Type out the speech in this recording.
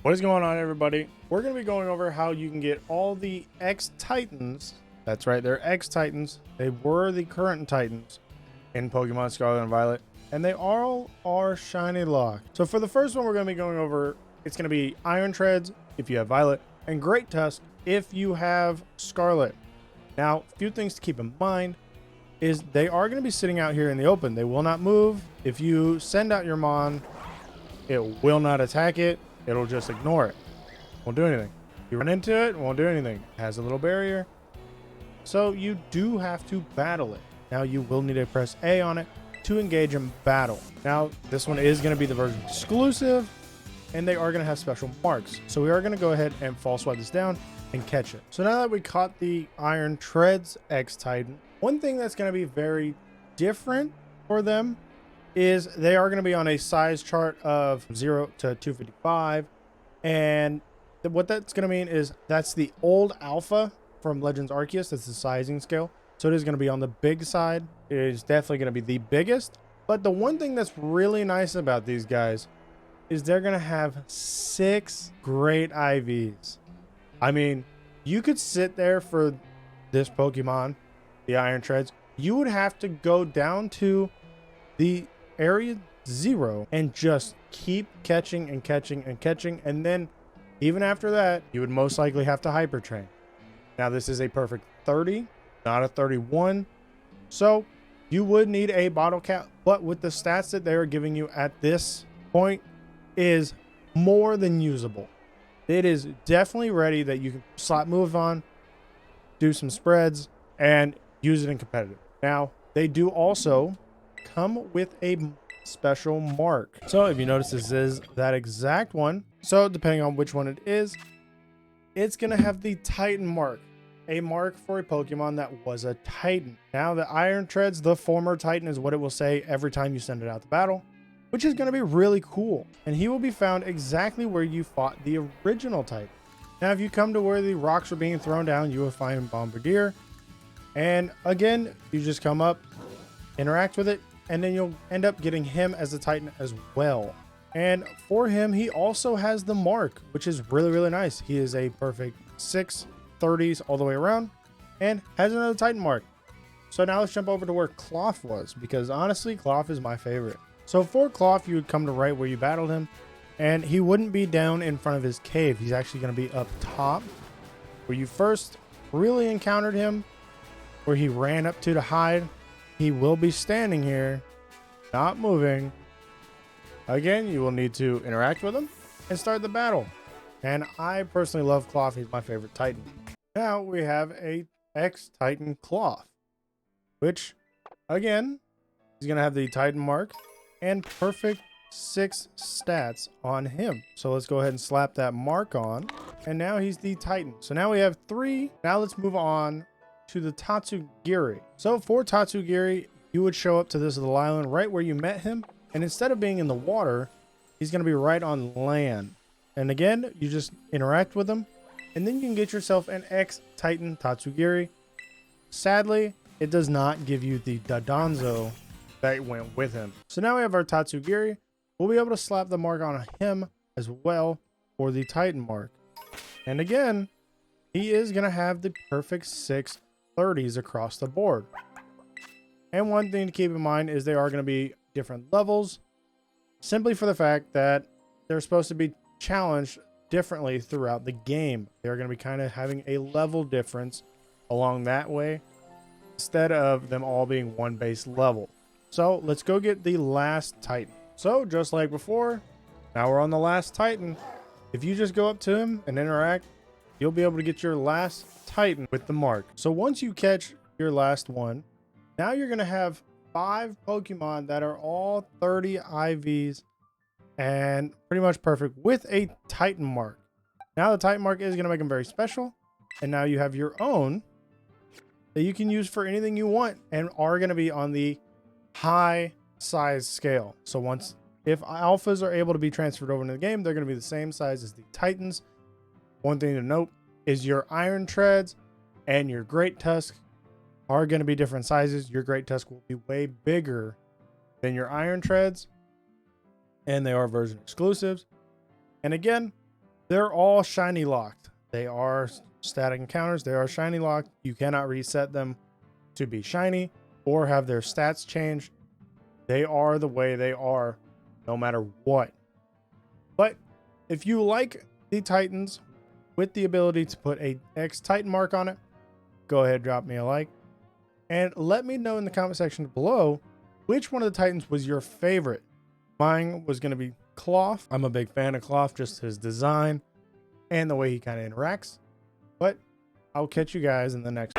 What is going on, everybody? We're going to be going over how you can get all the X Titans. That's right, they're X Titans. They were the current Titans in Pokemon Scarlet and Violet, and they all are shiny locked. So for the first one, we're going to be going over, it's going to be Iron Treads if you have Violet, and Great Tusks if you have Scarlet. Now, a few things to keep in mind is they are going to be sitting out here in the open. They will not move. If you send out your Mon, it will not attack it. It'll just ignore it. Won't do anything. You run into it, won't do anything. It has a little barrier. So you do have to battle it. Now you will need to press A on it to engage in battle. Now this one is going to be the version exclusive, and they are going to have special marks. So we are going to go ahead and false swipe this down and catch it. So now that we caught the Iron Treads X Titan, one thing that's going to be very different for them is they are going to be on a size chart of 0 to 255, and what that's going to mean is that's the old alpha from Legends Arceus. That's the sizing scale, so it is going to be on the big side. It is definitely going to be the biggest, but the one thing that's really nice about these guys is they're going to have 6 great IVs. I mean, you could sit there for this Pokemon, the Iron Treads. You would have to go down to the area 0 and just keep catching and catching and catching, and then even after that you would most likely have to hyper train. Now this is a perfect 30, not a 31, so you would need a bottle cap, but with the stats that they are giving you at this point is more than usable. It is definitely ready that you can slot move on, do some spreads, and use it in competitive. Now they do also come with a special mark. So if you notice, this is that exact one. So depending on which one it is, it's going to have the Titan mark, a mark for a Pokemon that was a Titan. Now the Iron Treads, the former Titan, is what it will say every time you send it out to battle, which is going to be really cool. And he will be found exactly where you fought the original Titan. Now if you come to where the rocks are being thrown down, you will find Bombardier. And again, you just come up, interact with it, and then you'll end up getting him as a Titan as well. And for him, he also has the mark, which is really, really nice. He is a perfect 630s all the way around and has another Titan mark. So now let's jump over to where Klawf was, because honestly, Klawf is my favorite. So for Klawf, you would come to right where you battled him, and he wouldn't be down in front of his cave. He's actually going to be up top where you first really encountered him, where he ran up to hide. He will be standing here, not moving. Again, you will need to interact with him and start the battle. And I personally love Klawf. He's my favorite Titan. Now we have a X Titan Klawf, which again, he's going to have the Titan mark and perfect 6 stats on him. So let's go ahead and slap that mark on. And now he's the Titan. So now we have 3. Now let's move on to the Tatsugiri. So for Tatsugiri, you would show up to this little island right where you met him, and instead of being in the water, he's going to be right on land. And again, you just interact with him, and then you can get yourself an X Titan Tatsugiri. Sadly, it does not give you the Dodonzo that went with him. So now we have our Tatsugiri. We'll be able to slap the mark on him as well for the Titan mark. And again, he is going to have the perfect 630s across the board. And one thing to keep in mind is they are going to be different levels, simply for the fact that they're supposed to be challenged differently throughout the game. They're going to be kind of having a level difference along that way, instead of them all being one base level. So let's go get the last Titan. So just like before, now we're on the last Titan. If you just go up to him and interact, you'll be able to get your last Titan with the mark. So once you catch your last one, now you're going to have 5 Pokemon that are all 30 IVs and pretty much perfect with a Titan mark. Now the Titan mark is going to make them very special. And now you have your own that you can use for anything you want and are going to be on the high size scale. So if alphas are able to be transferred over into the game, they're going to be the same size as the Titans. One thing to note is your Iron Treads and your Great Tusks are going to be different sizes. Your Great Tusk will be way bigger than your Iron Treads, and they are version exclusives. And again, They're all shiny locked. They are static encounters. They are shiny locked. You cannot reset them to be shiny or have their stats changed. They are the way they are no matter what. But if you like the Titans with the ability to put a X Titan mark on it, go ahead, drop me a like. And let me know in the comment section below which one of the Titans was your favorite. Mine was going to be Klawf. I'm a big fan of Klawf, just his design and the way he kind of interacts. But I'll catch you guys in the next